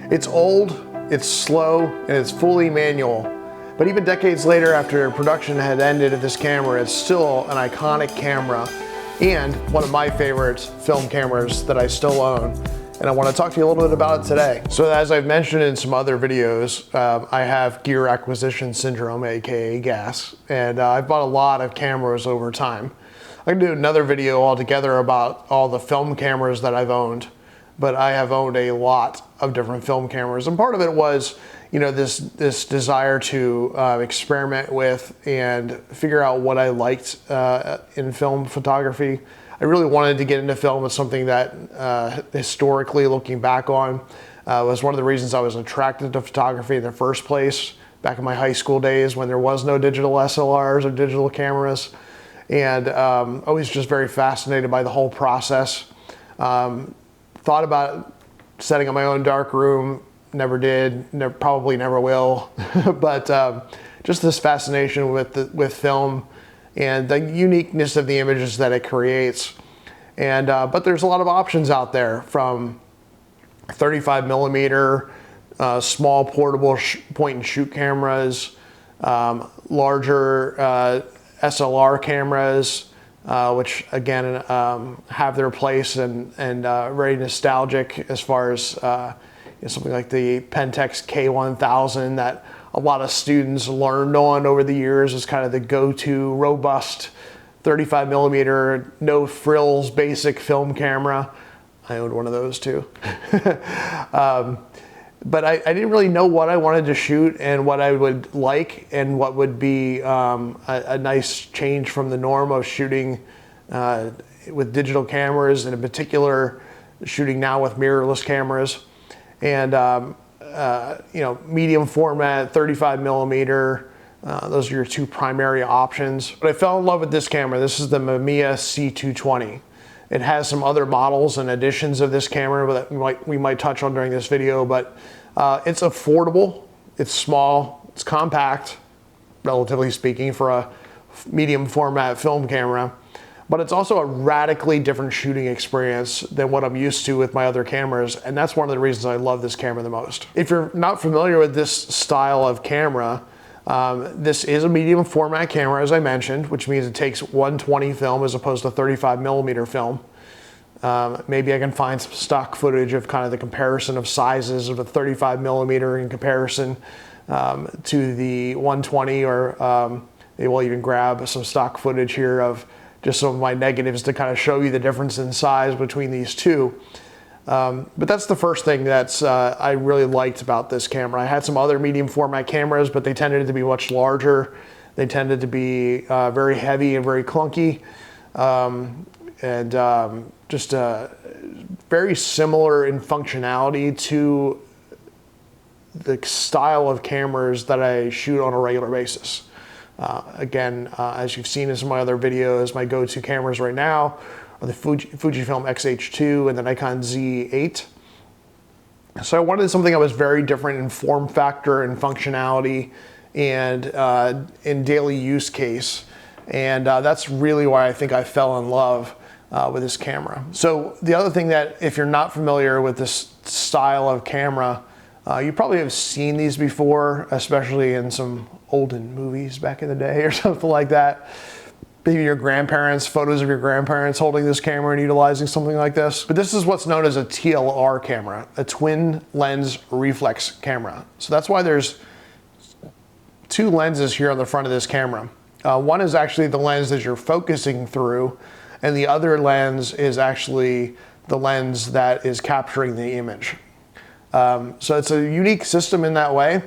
It's old, it's slow, and it's fully manual. But even decades later, after production had ended of this camera, it's still an iconic camera and one of my favorite film cameras that I still own. And I want to talk to you a little bit about it today. So as I've mentioned in some other videos, I have gear acquisition syndrome, aka GAS, and I've bought a lot of cameras over time. I can do another video altogether about all the film cameras that I've owned, but I have owned a lot of different film cameras. And part of it was, you know, this desire to experiment with and figure out what I liked in film photography. I really wanted to get into film. It's something that historically, looking back on, was one of the reasons I was attracted to photography in the first place back in my high school days when there was no digital SLRs or digital cameras. And I was just very fascinated by the whole process. Thought about setting up my own dark room, never did, probably never will. But just this fascination with film and the uniqueness of the images that it creates. And but there's a lot of options out there, from 35 millimeter, small portable point and shoot cameras, larger SLR cameras, which again have their place and very nostalgic as far as something like the Pentax K1000 that a lot of students learned on over the years as kind of the go-to robust 35 millimeter, no frills, basic film camera. I owned one of those too. But I didn't really know what I wanted to shoot and what I would like and what would be a nice change from the norm of shooting with digital cameras, and in particular shooting now with mirrorless cameras. And you know, medium format, 35 millimeter, those are your two primary options. But I fell in love with this camera. This is the Mamiya C220. It has some other models and editions of this camera that we might touch on during this video, but it's affordable, it's small, it's compact, relatively speaking, for a medium format film camera. But it's also a radically different shooting experience than what I'm used to with my other cameras, and that's one of the reasons I love this camera the most. If you're not familiar with this style of camera, this is a medium format camera, as I mentioned, which means it takes 120 film as opposed to 35 millimeter film. Maybe I can find some stock footage of kind of the comparison of sizes of a 35 millimeter in comparison to the 120, or maybe we'll even grab some stock footage here of just some of my negatives to kind of show you the difference in size between these two. But that's the first thing that's I really liked about this camera. I had some other medium format cameras, but they tended to be much larger. They tended to be very heavy and very clunky, and just very similar in functionality to the style of cameras that I shoot on a regular basis. Again, as you've seen in some of my other videos, my go-to cameras right now are the Fujifilm X-H2 and the Nikon Z8. So I wanted something that was very different in form factor and functionality and in daily use case. And that's really why I think I fell in love with this camera. So the other thing, that if you're not familiar with this style of camera, you probably have seen these before, especially in some olden movies back in the day or something like that. Maybe your grandparents, photos of your grandparents holding this camera and utilizing something like this. But this is what's known as a TLR camera, a twin lens reflex camera. So that's why there's two lenses here on the front of this camera. One is actually the lens that you're focusing through, and the other lens is actually the lens that is capturing the image. So it's a unique system in that way.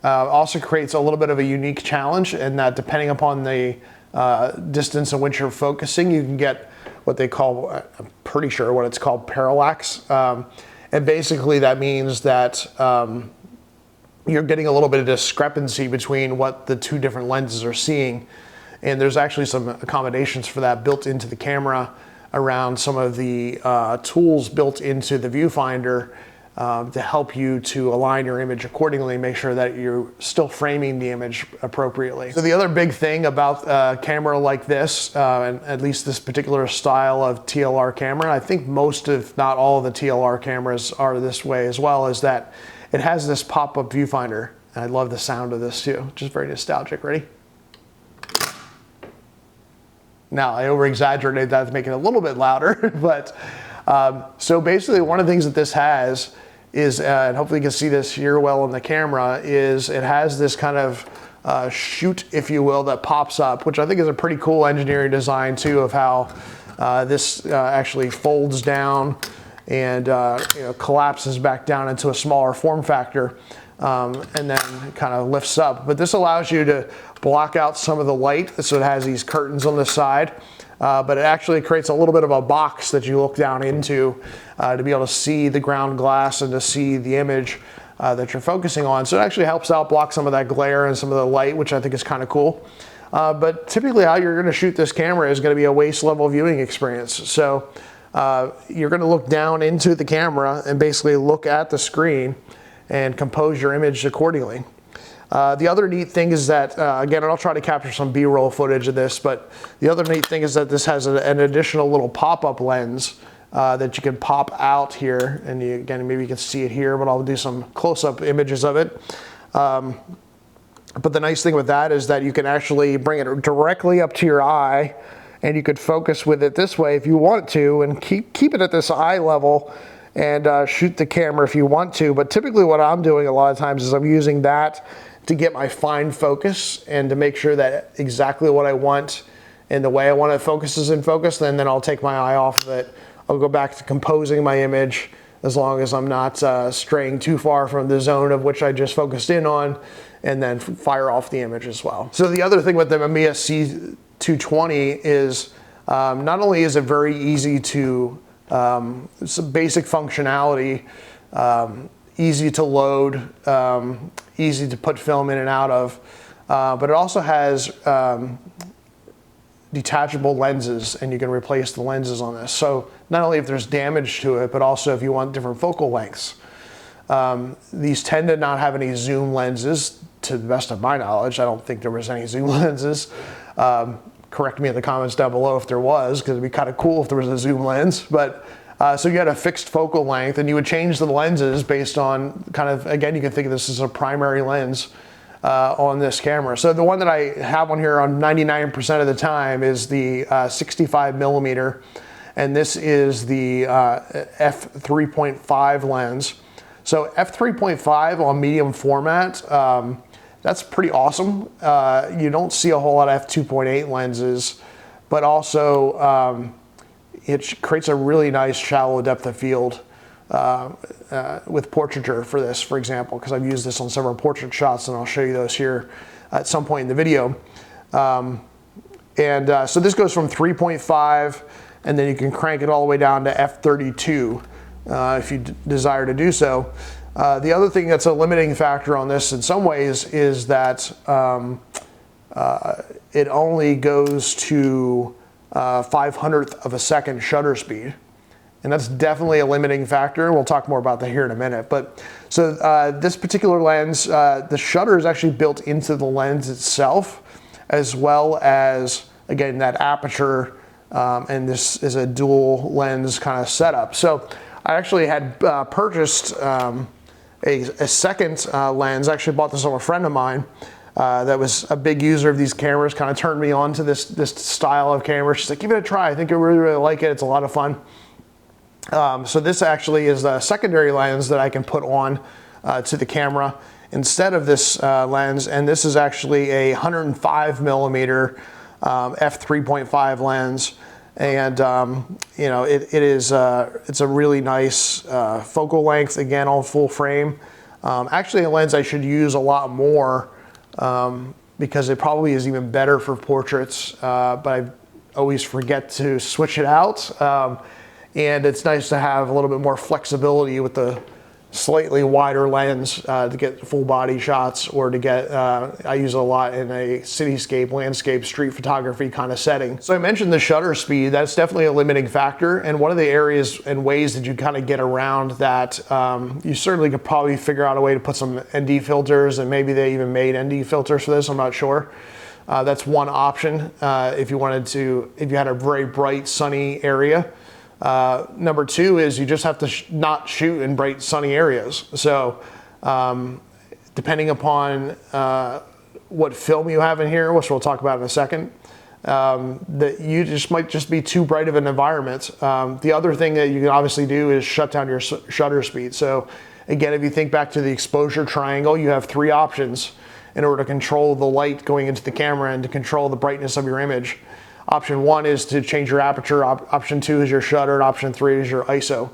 Also creates a little bit of a unique challenge in that, depending upon the distance in which you're focusing, you can get what they call, I'm pretty sure what it's called, parallax. And basically that means that you're getting a little bit of discrepancy between what the two different lenses are seeing. And there's actually some accommodations for that built into the camera around some of the tools built into the viewfinder to help you to align your image accordingly, make sure that you're still framing the image appropriately. So the other big thing about a camera like this, and at least this particular style of TLR camera, I think most, if not all, of the TLR cameras are this way as well, is that it has this pop-up viewfinder. And I love the sound of this too, just very nostalgic. Ready? Now, I over-exaggerated that to make it a little bit louder, but so basically one of the things that this has is, and hopefully you can see this here well in the camera, is it has this kind of chute, if you will, that pops up, which I think is a pretty cool engineering design too, of how this actually folds down and collapses back down into a smaller form factor. And then kind of lifts up. But this allows you to block out some of the light, so it has these curtains on the side, but it actually creates a little bit of a box that you look down into to be able to see the ground glass and to see the image that you're focusing on. So it actually helps out block some of that glare and some of the light, which I think is kind of cool. But typically how you're going to shoot this camera is going to be a waist level viewing experience. So you're going to look down into the camera and basically look at the screen and compose your image accordingly. The other neat thing is that, again, and I'll try to capture some B-roll footage of this, but the other neat thing is that this has an additional little pop-up lens that you can pop out here. And again, maybe you can see it here, but I'll do some close-up images of it. But the nice thing with that is that you can actually bring it directly up to your eye, and you could focus with it this way if you want to, and keep it at this eye level, and shoot the camera if you want to. But typically what I'm doing a lot of times is I'm using that to get my fine focus and to make sure that exactly what I want and the way I want it focuses in focus, and then I'll take my eye off of it. I'll go back to composing my image as long as I'm not straying too far from the zone of which I just focused in on, and then fire off the image as well. So the other thing with the Mamiya C220 is not only is it very easy to some basic functionality, easy to load, easy to put film in and out of, but it also has detachable lenses, and you can replace the lenses on this. So not only if there's damage to it, but also if you want different focal lengths. These tend to not have any zoom lenses, to the best of my knowledge. I don't think there was any zoom lenses. Correct me in the comments down below if there was, because it'd be kind of cool if there was a zoom lens. But so you had a fixed focal length, and you would change the lenses based on kind of, again, you can think of this as a primary lens on this camera. So the one that I have on here on 99% of the time is the 65 millimeter, and this is the f3.5 lens. So f3.5 on medium format, that's pretty awesome. You don't see a whole lot of f2.8 lenses, but also it creates a really nice shallow depth of field with portraiture for this, for example, because I've used this on several portrait shots, and I'll show you those here at some point in the video. So this goes from 3.5, and then you can crank it all the way down to f32 if you desire to do so. The other thing that's a limiting factor on this in some ways is that it only goes to 500th of a second shutter speed. And that's definitely a limiting factor. We'll talk more about that here in a minute. But so this particular lens, the shutter is actually built into the lens itself, as well as, again, that aperture, and this is a dual lens kind of setup. So I actually had purchased a second lens. I actually bought this from a friend of mine that was a big user of these cameras, kind of turned me on to this style of camera. She's like, give it a try. I think you'll really, really like it. It's a lot of fun. So this actually is a secondary lens that I can put on to the camera instead of this lens, and this is actually a 105 millimeter f3.5 lens, and you know, it's a really nice focal length, again, on full frame. Actually a lens I should use a lot more because it probably is even better for portraits, but I always forget to switch it out. And it's nice to have a little bit more flexibility with the slightly wider lens to get full body shots, or to get, I use it a lot in a cityscape, landscape, street photography kind of setting. So I mentioned the shutter speed. That's definitely a limiting factor. And one of the areas and ways that you kind of get around that, you certainly could probably figure out a way to put some ND filters, and maybe they even made ND filters for this, I'm not sure. That's one option if you wanted to, if you had a very bright sunny area. Number two is you just have to not shoot in bright sunny areas. So Depending upon what film you have in here, which we'll talk about in a second, that you might just be too bright of an environment. The other thing that you can obviously do is shut down your shutter speed. So again, if you think back to the exposure triangle, you have 3 options in order to control the light going into the camera and to control the brightness of your image. Option 1 is to change your aperture, option 2 is your shutter, and option 3 is your ISO.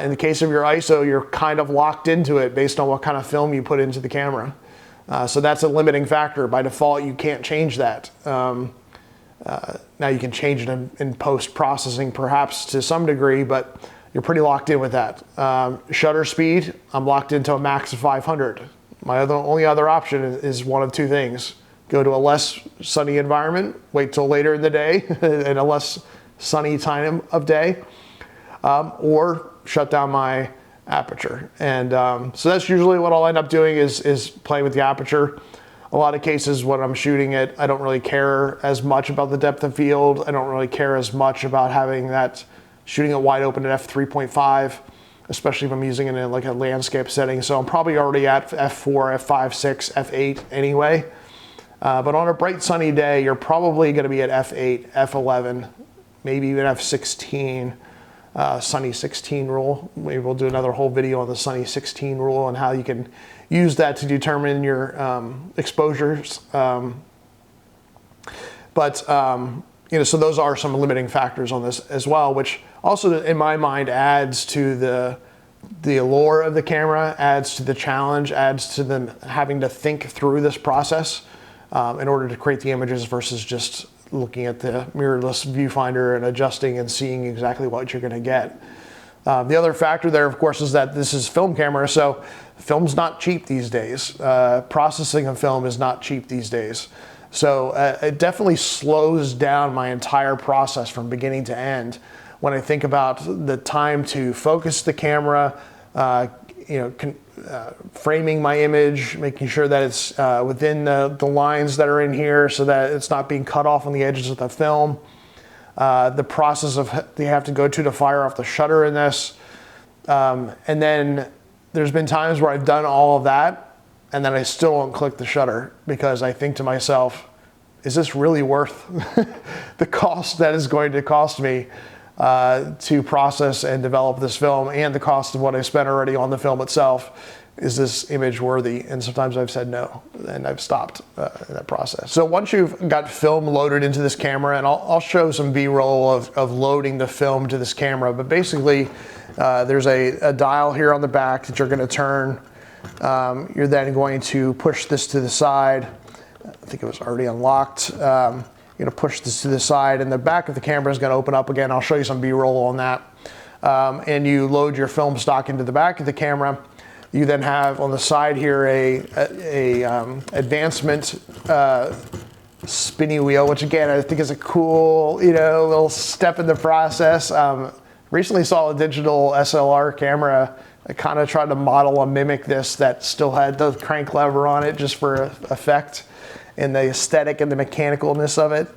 In the case of your ISO, you're kind of locked into it based on what kind of film you put into the camera. So that's a limiting factor. By default, you can't change that. Now you can change it in post-processing perhaps to some degree, but you're pretty locked in with that. Shutter speed, I'm locked into a max of 500. My only other option is one of 2 things. Go to a less sunny environment, wait till later in the day and a less sunny time of day, or shut down my aperture. And so that's usually what I'll end up doing is playing with the aperture. A lot of cases when I'm shooting it, I don't really care as much about the depth of field. I don't really care as much about having that, shooting it wide open at f3.5, especially if I'm using it in like a landscape setting. So I'm probably already at f4, f5, 6, f8 anyway. But on a bright sunny day, you're probably going to be at f8, f11, maybe even f16, sunny 16 rule. Maybe we'll do another whole video on the sunny 16 rule and how you can use that to determine your exposures. You know, so those are some limiting factors on this as well, which also in my mind adds to the allure of the camera, adds to the challenge, adds to them having to think through this process in order to create the images versus just looking at the mirrorless viewfinder and adjusting and seeing exactly what you're going to get. The other factor there, of course, is that this is film camera, so film's not cheap these days. Processing of film is not cheap these days. So it definitely slows down my entire process from beginning to end when I think about the time to focus the camera, you know, framing my image, making sure that it's within the lines that are in here so that it's not being cut off on the edges of the film. The process of they have to go to fire off the shutter in this. And then there's been times where I've done all of that and then I still don't click the shutter because I think to myself, is this really worth the cost that is going to cost me to process and develop this film and the cost of what I spent already on the film itself? Is this image worthy? And sometimes I've said no, and I've stopped in that process. So once you've got film loaded into this camera, and I'll show some B-roll of loading the film to this camera, but basically there's a dial here on the back that you're gonna turn. You're then going to push this to the side. I think it was already unlocked. You're gonna push this to the side and the back of the camera is gonna open up again. I'll show you some B-roll on that. And you load your film stock into the back of the camera. You then have on the side here a advancement spinny wheel, which again, I think is a cool, you know, little step in the process. Recently saw a digital SLR camera. I kind of tried to model and mimic this that still had the crank lever on it just for effect and the aesthetic and the mechanicalness of it.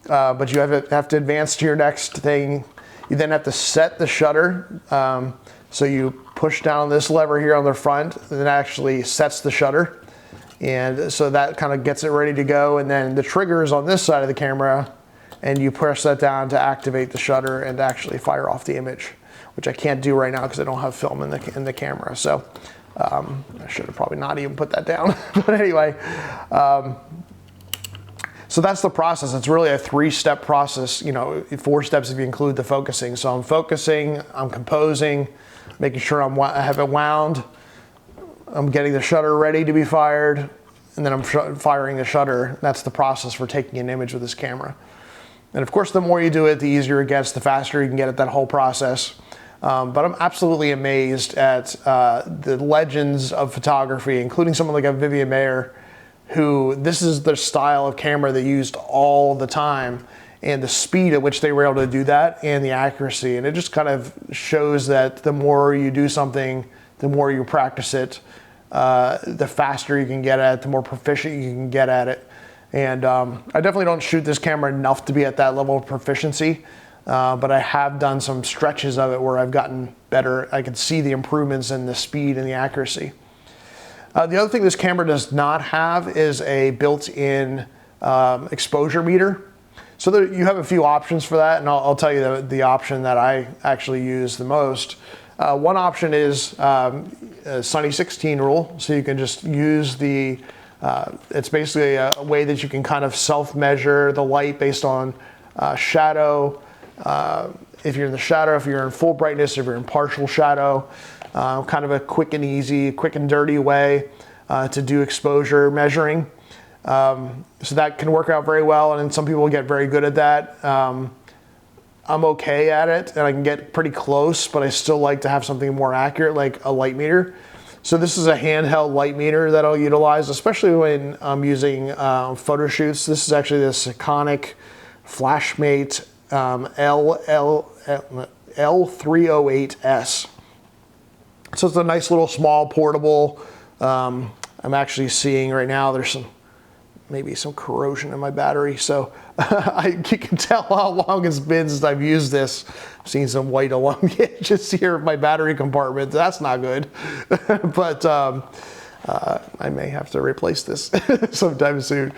But you have to advance to your next thing. You then have to set the shutter. So you push down this lever here on the front and it actually sets the shutter. And so that kind of gets it ready to go. And then the trigger is on this side of the camera and you press that down to activate the shutter and actually fire off the image, which I can't do right now because I don't have film in the camera. So I should have probably not even put that down. But anyway, so that's the process. It's really a 3-step process, you know, 4 steps if you include the focusing. So I'm focusing, I'm composing, making sure I have it wound, I'm getting the shutter ready to be fired, and then I'm firing the shutter. That's the process for taking an image with this camera. And of course, the more you do it, the easier it gets, the faster you can get at that whole process. But I'm absolutely amazed at the legends of photography, including someone like a Vivian Maier, who this is their style of camera they used all the time, and the speed at which they were able to do that and the accuracy. And it just kind of shows that the more you do something, the more you practice it, the faster you can get at it, the more proficient you can get at it. And I definitely don't shoot this camera enough to be at that level of proficiency, but I have done some stretches of it where I've gotten better. I can see the improvements in the speed and the accuracy. The other thing this camera does not have is a built-in exposure meter. So there, you have a few options for that, and I'll tell you the option that I actually use the most. One option is a Sunny 16 rule, so you can just use the, it's basically a way that you can kind of self-measure the light based on shadow, if you're in the shadow, if you're in full brightness, if you're in partial shadow, kind of a quick and easy, quick and dirty way to do exposure measuring. So that can work out very well, and some people get very good at that. I'm okay at it, and I can get pretty close, but I still like to have something more accurate, like a light meter. So this is a handheld light meter that I'll utilize, especially when I'm using photo shoots. This is actually the Sekonic Flashmate L308S. So it's a nice little small portable. I'm actually seeing right now there's maybe some corrosion in my battery, so you can tell how long it's been since I've used this. I'm seeing some white along the edges here of my battery compartment. That's not good. But I may have to replace this sometime soon.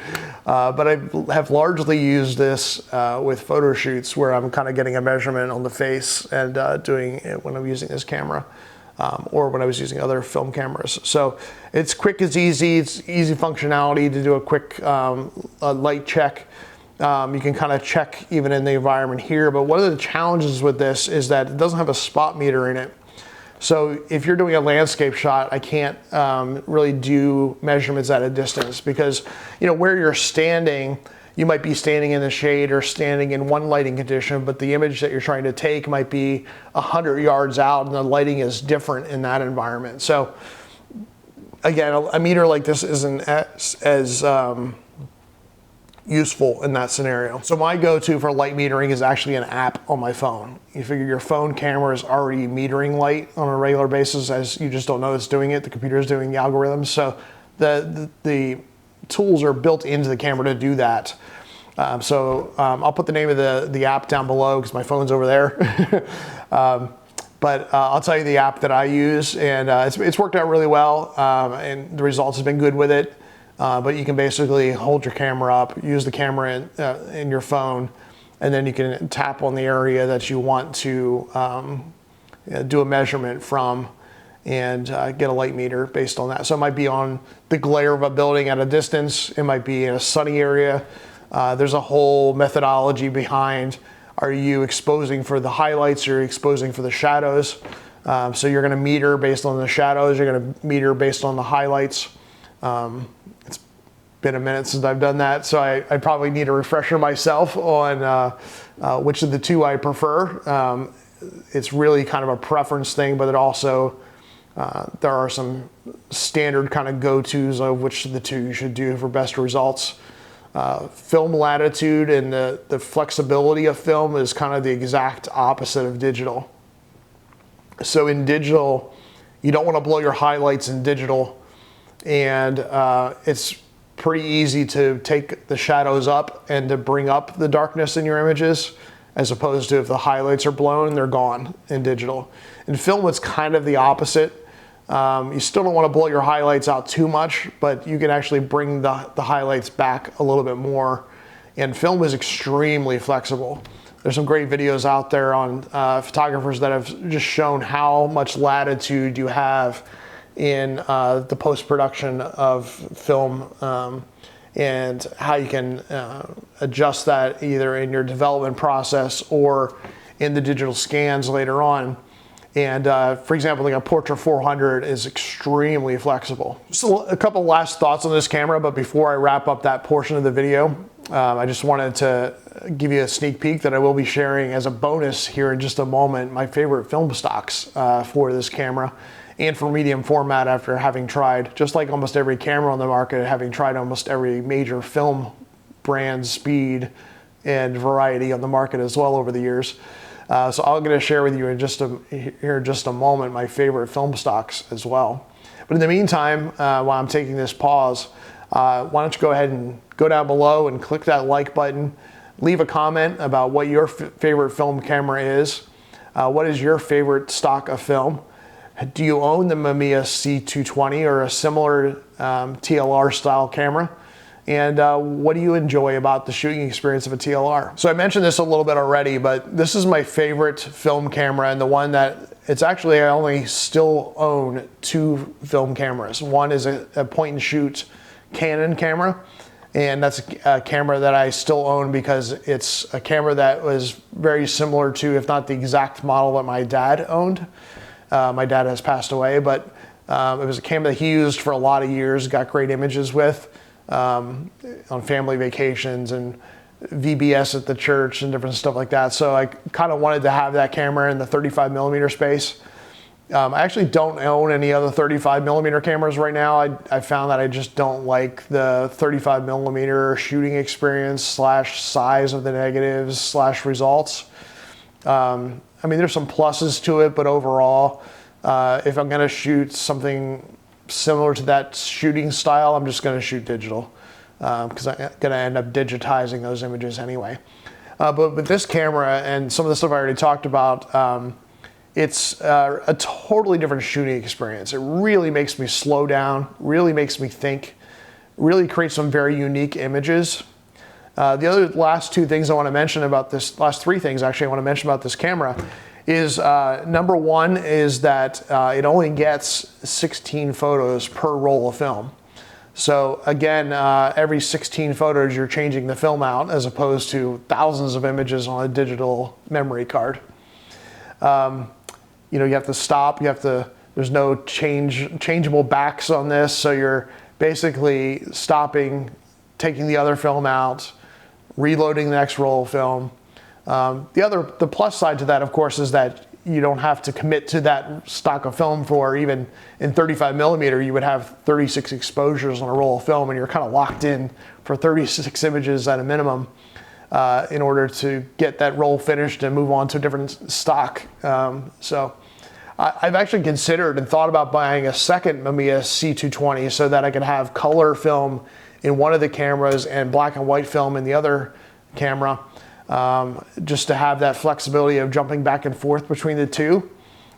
But I have largely used this with photo shoots where I'm kind of getting a measurement on the face and doing it when I'm using this camera. Or when I was using other film cameras. So it's quick, it's easy functionality to do a quick light check. You can kind of check even in the environment here, but one of the challenges with this is that it doesn't have a spot meter in it. So if you're doing a landscape shot, I can't really do measurements at a distance because, you know, where you're standing, you might be standing in the shade or standing in one lighting condition, but the image that you're trying to take might be 100 yards out and the lighting is different in that environment. So again, a meter like this isn't as useful in that scenario. So my go-to for light metering is actually an app on my phone. You figure your phone camera is already metering light on a regular basis, as you just don't know it's doing it. The computer is doing the algorithms. So the tools are built into the camera to do that. I'll put the name of the app down below because my phone's over there. But I'll tell you the app that I use, and it's worked out really well, and the results have been good with it. But you can basically hold your camera up, use the camera in your phone, and then you can tap on the area that you want to do a measurement from, and get a light meter based on that. So it might be on the glare of a building at a distance. It might be in a sunny area. There's a whole methodology behind, are you exposing for the highlights, or are you exposing for the shadows? So you're gonna meter based on the shadows, you're gonna meter based on the highlights. It's been a minute since I've done that, so I probably need a refresher myself on which of the two I prefer. It's really kind of a preference thing, but it also, there are some standard kind of go-tos of which of the two you should do for best results. Film latitude and the flexibility of film is kind of the exact opposite of digital. So in digital, you don't want to blow your highlights in digital, and it's pretty easy to take the shadows up and to bring up the darkness in your images, as opposed to if the highlights are blown, they're gone in digital. In film, it's kind of the opposite. You still don't want to blow your highlights out too much, but you can actually bring the highlights back a little bit more. And film is extremely flexible. There's some great videos out there on photographers that have just shown how much latitude you have in the post-production of film, and how you can adjust that either in your development process or in the digital scans later on. And for example, like a Portra 400 is extremely flexible. So a couple last thoughts on this camera, but before I wrap up that portion of the video, I just wanted to give you a sneak peek that I will be sharing as a bonus here in just a moment, my favorite film stocks for this camera and for medium format, after having tried, just like almost every camera on the market, having tried almost every major film brand, speed, and variety on the market as well over the years. So I'm going to share with you in just a moment my favorite film stocks as well. But in the meantime, while I'm taking this pause, why don't you go ahead and go down below and click that like button. Leave a comment about what your favorite film camera is. What is your favorite stock of film? Do you own the Mamiya C220 or a similar TLR style camera? And what do you enjoy about the shooting experience of a TLR? So I mentioned this a little bit already, but this is my favorite film camera, and the one that it's actually, I only still own 2 film cameras. One is a point and shoot Canon camera, and that's a camera that I still own because it's a camera that was very similar to, if not the exact model that my dad owned. My dad has passed away, but it was a camera that he used for a lot of years, got great images with. On family vacations and VBS at the church and different stuff like that. So I kind of wanted to have that camera in the 35mm space. I actually don't own any other 35mm cameras right now. I found that I just don't like the 35mm shooting experience / size of the negatives / results. I mean, there's some pluses to it, but overall, if I'm gonna shoot something similar to that shooting style, I'm just going to shoot digital because I'm going to end up digitizing those images anyway. But with this camera and some of the stuff I already talked about, it's a totally different shooting experience. It really makes me slow down, really makes me think, really creates some very unique images. The last 2 things I want to mention about this, last 3 things actually I want to mention about this camera is number 1 is that it only gets 16 photos per roll of film. So again, every 16 photos you're changing the film out as opposed to thousands of images on a digital memory card. You know, you have to stop, there's no changeable backs on this, so you're basically stopping, taking the other film out, reloading the next roll of film. The plus side to that, of course, is that you don't have to commit to that stock of film for even in 35mm, you would have 36 exposures on a roll of film, and you're kind of locked in for 36 images at a minimum in order to get that roll finished and move on to a different stock. So I've actually considered and thought about buying a second Mamiya C220 so that I could have color film in one of the cameras and black and white film in the other camera. Just to have that flexibility of jumping back and forth between the 2.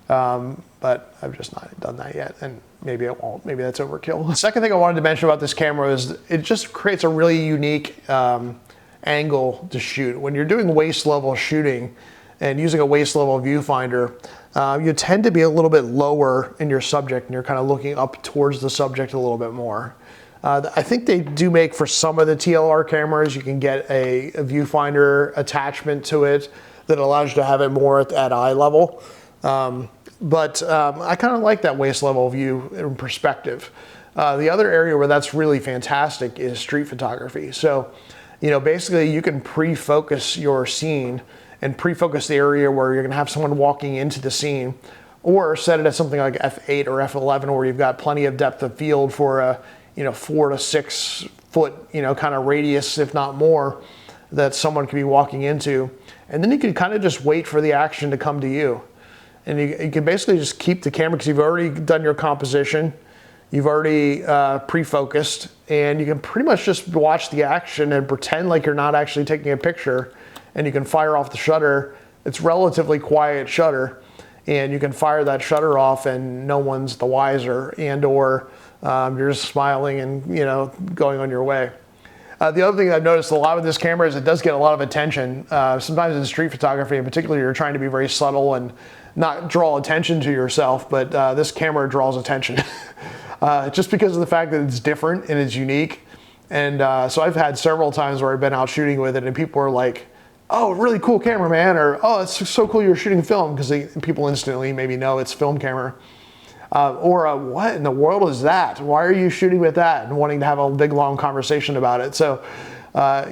But I've just not done that yet, and maybe it won't. Maybe that's overkill. The second thing I wanted to mention about this camera is it just creates a really unique angle to shoot. When you're doing waist level shooting and using a waist level viewfinder, you tend to be a little bit lower in your subject, and you're kind of looking up towards the subject a little bit more. I think they do make, for some of the TLR cameras, you can get a viewfinder attachment to it that allows you to have it more at eye level. But I kind of like that waist level view in perspective. The other area where that's really fantastic is street photography. So, you know, basically you can pre-focus your scene and pre-focus the area where you're going to have someone walking into the scene, or set it at something like f8 or f11 where you've got plenty of depth of field for a 4 to 6 foot, kind of radius, if not more, that someone could be walking into. And then you can kind of just wait for the action to come to you. And you can basically just keep the camera because you've already done your composition, you've already pre-focused, and you can pretty much just watch the action and pretend like you're not actually taking a picture, and you can fire off the shutter. It's relatively quiet shutter, and you can fire that shutter off and no one's the wiser, and or you're just smiling and going on your way. The other thing I've noticed a lot with this camera is it does get a lot of attention. Sometimes in street photography in particular, you're trying to be very subtle and not draw attention to yourself, but this camera draws attention. Just because of the fact that it's different and it's unique. And so I've had several times where I've been out shooting with it and people are like, "Oh, really cool camera, man," or "Oh, it's so cool you're shooting film," because people instantly maybe know it's film camera. Or what in the world is that? Why are you shooting with that? And wanting to have a big long conversation about it. So,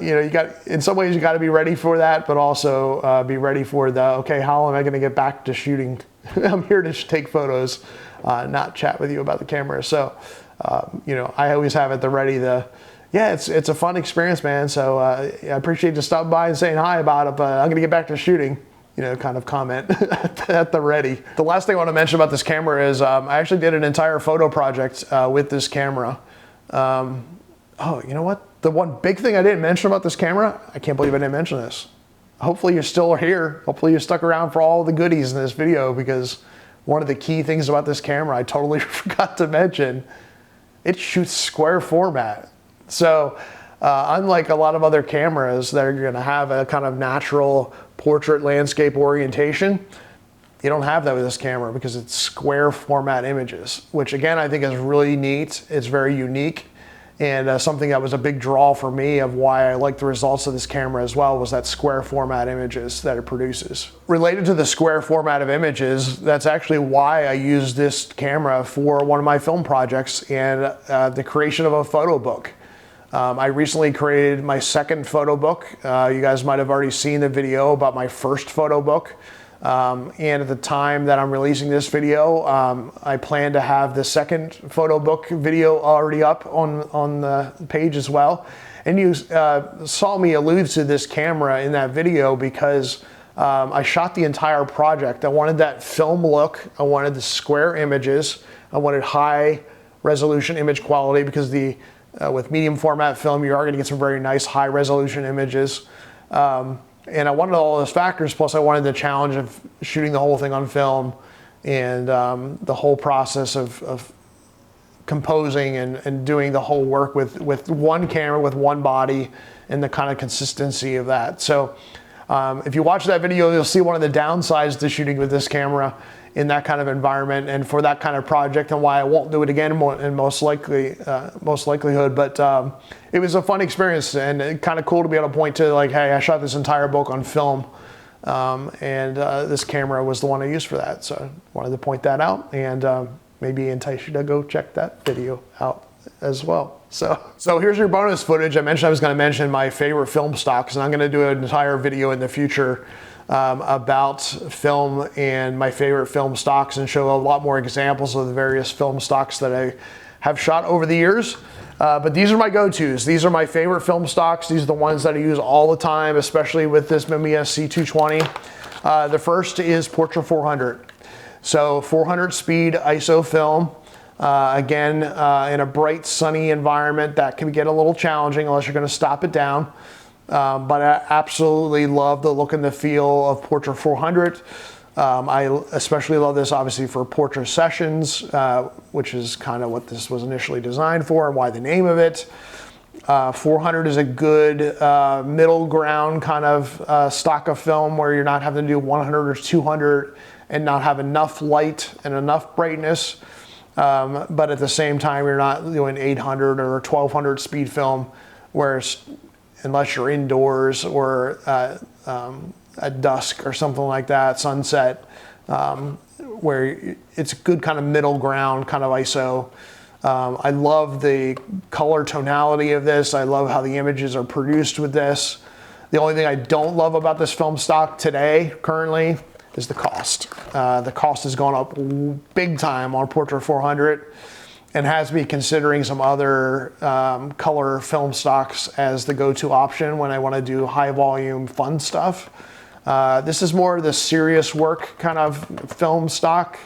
you got, in some ways you got to be ready for that, but also be ready for the, okay, how am I going to get back to shooting? I'm here to take photos, not chat with you about the camera. So, I always have at the ready yeah, it's a fun experience, man. So I appreciate you stopping by and saying hi about it, but I'm going to get back to shooting. Kind of comment at the ready. The last thing I want to mention about this camera is I actually did an entire photo project with this camera. Oh, you know what? The one big thing I didn't mention about this camera, I can't believe I didn't mention this. Hopefully you're still here. Hopefully you stuck around for all the goodies in this video, because one of the key things about this camera I totally forgot to mention, it shoots square format. So unlike a lot of other cameras that are going to have a kind of natural portrait landscape orientation, you don't have that with this camera because it's square format images, which again I think is really neat. It's very unique, and something that was a big draw for me of why I like the results of this camera as well was that square format images that it produces. Related to the square format of images, that's actually why I use this camera for one of my film projects and the creation of a photo book. I recently created my second photo book. You guys might have already seen the video about my first photo book. And at the time that I'm releasing this video, I plan to have the second photo book video already up on the page as well. And you saw me allude to this camera in that video because I shot the entire project. I wanted that film look. I wanted the square images. I wanted high resolution image quality because with medium format film, you are going to get some very nice high resolution images. And I wanted all those factors, plus I wanted the challenge of shooting the whole thing on film and the whole process of composing and doing the whole work with one camera, with one body, and the kind of consistency of that. So if you watch that video, you'll see one of the downsides to shooting with this camera in that kind of environment and for that kind of project, and why I won't do it again in most likelihood. But it was a fun experience and kind of cool to be able to point to like, hey, I shot this entire book on film, and this camera was the one I used for that. So I wanted to point that out and maybe entice you to go check that video out as well. So here's your bonus footage. I mentioned I was going to mention my favorite film stocks, and I'm going to do an entire video in the future about film and my favorite film stocks and show a lot more examples of the various film stocks that I have shot over the years. But these are my go-tos. These are my favorite film stocks. These are the ones that I use all the time, especially with this Mamiya C220. The first is Portra 400. So 400 speed ISO film. Again, in a bright, sunny environment, that can get a little challenging unless you're going to stop it down. But I absolutely love the look and the feel of Portra 400. I especially love this obviously for Portra sessions, which is kind of what this was initially designed for and why the name of it. 400 is a good middle ground kind of stock of film where you're not having to do 100 or 200 and not have enough light and enough brightness. But at the same time, you're not doing 800 or 1200 speed film, whereas unless you're indoors or at dusk or something like that, sunset, where it's a good kind of middle ground kind of ISO. I love the color tonality of this. I love how the images are produced with this. The only thing I don't love about this film stock today, currently, is the cost. The cost has gone up big time on Portra 400 and has me considering some other color film stocks as the go-to option when I want to do high volume fun stuff. This is more of the serious work kind of film stock.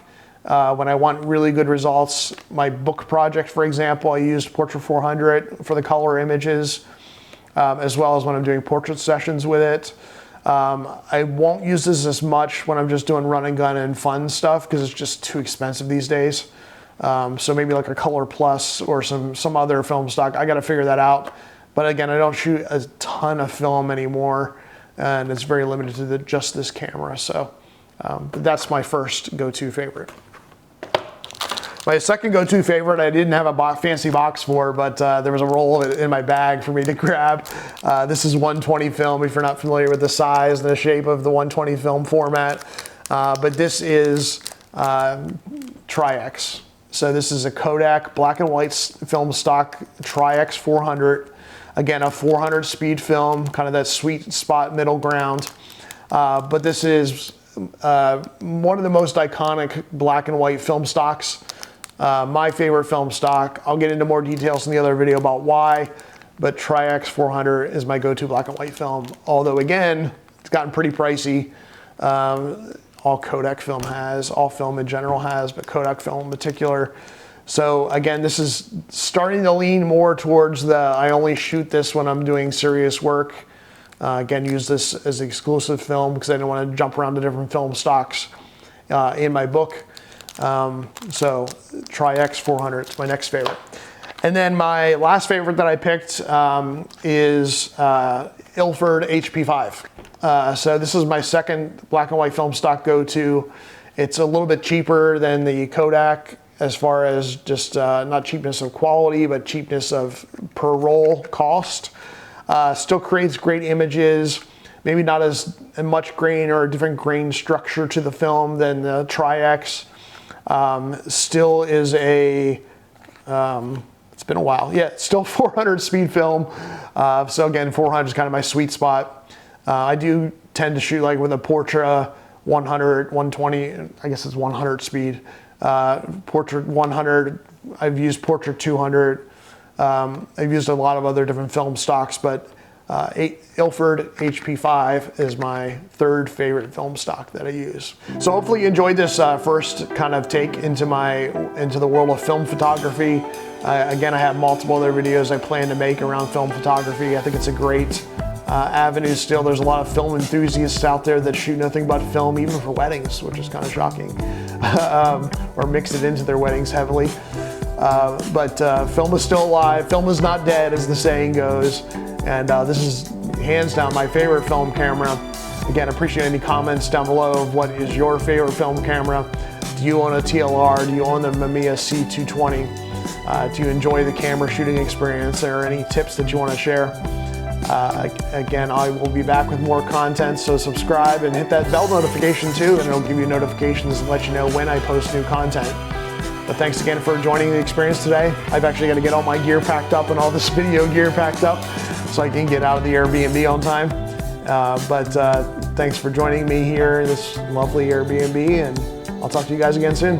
When I want really good results, my book project, for example, I used Portra 400 for the color images, as well as when I'm doing portrait sessions with it. I won't use this as much when I'm just doing run and gun and fun stuff because it's just too expensive these days. So maybe like a Color Plus or some other film stock. I got to figure that out. But again, I don't shoot a ton of film anymore, and it's very limited to just this camera. So but that's my first go-to favorite. My second go-to favorite, I didn't have a fancy box for, but there was a roll of it in my bag for me to grab. This is 120 film, if you're not familiar with the size and the shape of the 120 film format. But this is Tri-X. So this is a Kodak black and white film stock Tri-X 400. Again, a 400 speed film, kind of that sweet spot middle ground. But this is one of the most iconic black and white film stocks. My favorite film stock. I'll get into more details in the other video about why, but Tri-X 400 is my go-to black and white film. Although again, it's gotten pretty pricey. All Kodak film has, all film in general has, but Kodak film in particular. So again, this is starting to lean more towards I only shoot this when I'm doing serious work. Again, use this as exclusive film because I didn't want to jump around to different film stocks in my book. So Tri-X 400 is my next favorite. And then my last favorite that I picked is Ilford HP5. So this is my second black and white film stock go-to. It's a little bit cheaper than the Kodak as far as just not cheapness of quality, but cheapness of per roll cost. Still creates great images, maybe not as much grain or a different grain structure to the film than the Tri-X. Still is a, it's been a while, yeah, still 400 speed film. So again, 400 is kind of my sweet spot. I do tend to shoot like with a Portra 100, 120, I guess it's 100 speed. Portra 100, I've used Portra 200. I've used a lot of other different film stocks, but Ilford HP5 is my third favorite film stock that I use. So hopefully you enjoyed this first kind of take into the world of film photography. Again, I have multiple other videos I plan to make around film photography. I think it's a great avenue still. There's a lot of film enthusiasts out there that shoot nothing but film, even for weddings, which is kind of shocking, or mix it into their weddings heavily. But film is still alive. Film is not dead, as the saying goes. And this is hands down my favorite film camera. Again, appreciate any comments down below of what is your favorite film camera. Do you own a TLR? Do you own the Mamiya C220? Do you enjoy the camera shooting experience? Are there any tips that you want to share? Again, I will be back with more content, so subscribe and hit that bell notification too, and it'll give you notifications and let you know when I post new content. But thanks again for joining the experience today. I've actually got to get all my gear packed up and all this video gear packed up so I can get out of the Airbnb on time. Thanks for joining me here in this lovely Airbnb, and I'll talk to you guys again soon.